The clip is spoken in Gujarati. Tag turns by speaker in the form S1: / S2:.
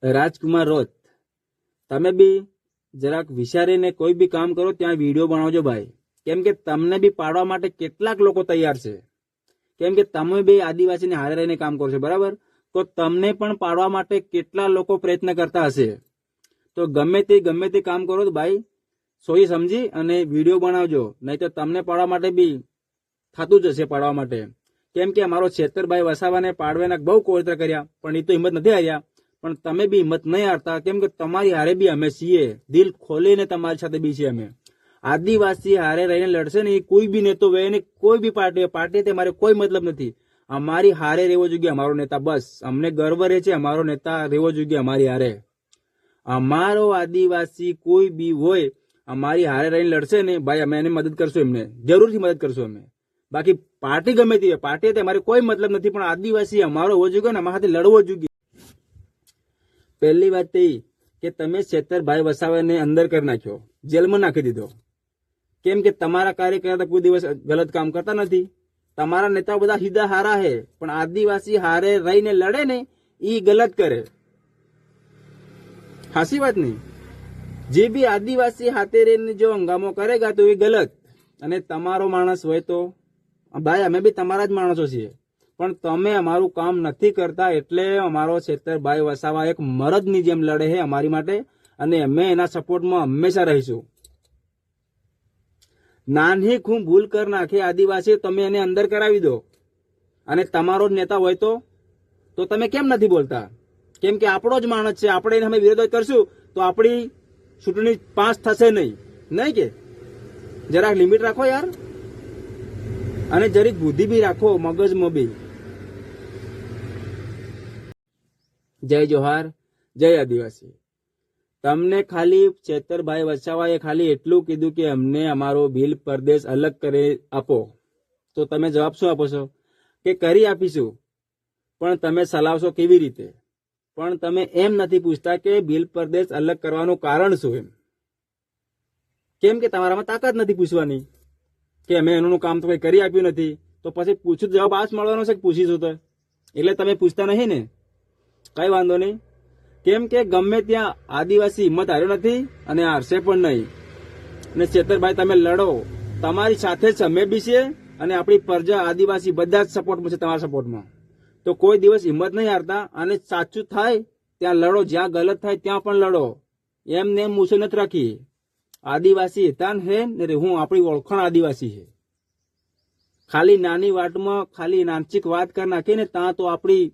S1: રાજકુમાર રોત, તમે બી જરાક વિચારીને કોઈ બી કામ કરો ત્યાં વિડીયો બનાવજો ભાઈ, કેમ કે તમને બી પાડવા માટે કેટલાક લોકો તૈયાર છે, કેમ કે તમે બી આદિવાસીને હારે રહીને કામ કરો છો બરાબર, તો તમને પણ પાડવા માટે કેટલા લોકો પ્રયત્ન કરતા હશે, તો ગમે તે કામ કરો તો ભાઈ સોઈ સમજી અને વિડીયો બનાવજો, નહીં તો તમને પાડવા માટે બી થતું જ હશે પાડવા માટે, કેમ કે અમારો છેતરભાઈ વસાવાને પાડવાના બહુ કોળતરા કર્યા પણ એ તો હિંમત નથી હાર્યા, પણ તમે બી હિંમત નહીં હારતા, કેમ કે તમારી હારે બી અમે છીએ, દિલ ખોલીને તમારી સાથે બી છીએ અમે. આદિવાસી હારે રહીને લડશે ને એ કોઈ બી નેતો હોય ને કોઈ બી પાર્ટી તે મારે કોઈ મતલબ નથી, અમારી હારે રહેવો જોઈએ અમારો નેતા, બસ અમને ગર્વ રહે છે અમારો નેતા રહેવો જોઈએ અમારી હારે. અમારો આદિવાસી કોઈ બી હોય અમારી હારે રહીને લડશે ને ભાઈ અમે એને મદદ કરશું, એમને જરૂરથી મદદ કરશું અમે. બાકી પાર્ટી ગમે તે પાર્ટી અમારે કોઈ મતલબ નથી, પણ આદિવાસી અમારો હોવો જોઈએ ને અમારા સાથે લડવો જોઈએ. પહેલી વાત એ કે તમે છેતરભાઈ વસાવાને અંદર કરી નાખ્યો, જેલમાં નાખી દીધો, કેમ કે તમારા કાર્યકર્તા કોઈ દિવસ ગલત કામ કરતા નથી, તમારા નેતાઓ બધા સીધા હારા હે, પણ આદિવાસી હારે રહીને લડે ને એ ગલત કરે. હાસી વાત નહીં, જે બી આદિવાસી હાથે રહીને જો હંગામો કરેગા તો એ ગલત. અને તમારો માણસ હોય તો ભાઈ અમે બી તમારા જ માણસો છીએ, પણ તમે અમારું કામ નથી કરતા, એટલે અમારો છેતરભાઈ વસાવા એક મરદની જેમ લડે છે અમારી માટે, અને અમે એના સપોર્ટમાં હંમેશા રહીશું. નાની ખૂબ ભૂલ કર નાખે આદિવાસી, તમે એને અંદર કરાવી દો, અને તમારો જ નેતા હોય તો તમે કેમ નથી બોલતા? કેમ કે આપણો જ માણસ છે, આપણે એને અમે વિરોધ કરશું તો આપણી ચૂંટણી પાસ થશે નહીં કે? જરાક લિમિટ રાખો યાર, અને જરીક બુદ્ધિ બી રાખો મગજમાં બી. જય જોહાર, જય આદિવાસી. તમને ખાલી છેતરભાઈ વસાવાએ ખાલી એટલું કીધું કે અમને અમારો ભીલ પ્રદેશ અલગ કરી આપો, તો તમે જવાબ શું આપો છો કે કરી આપીશું, પણ તમે ચલાવશો કેવી રીતે? પણ તમે એમ નથી પૂછતા કે ભીલ પ્રદેશ અલગ કરવાનું કારણ શું એમ, કેમ કે તમારામાં તાકાત નથી પૂછવાની કે અમે એનું કામ તો કંઈ કરી આપ્યું નથી, તો પછી પૂછું જવાબ આ જ મળવાનો છે કે પૂછીશું તો, એટલે તમે પૂછતા નહીં ને, કઈ વાંધો નહીં. કેમ કે ગમે ત્યાં આદિવાસી હિંમત હાર્યો નથી અને હારશે પણ નહીં. અને છેતરભાઈ તમે લડો, તમારી સાથે જ અમે બી છીએ, અને આપણી પ્રજા આદિવાસી બધા જ સપોર્ટમાં છે, તમારા સપોર્ટમાં. તો કોઈ દિવસ હિંમત નહીં હારતા, અને સાચું થાય ત્યાં લડો, જ્યાં ગલત થાય ત્યાં પણ લડો, એમને એમ મૂછો નથી રાખી. આદિવાસી હેતાન હે ને હું આપણી ઓળખાણ આદિવાસી છે. ખાલી નાની વાતમાં ખાલી નાનચીક વાત કરી નાખીને ત્યાં તો આપણી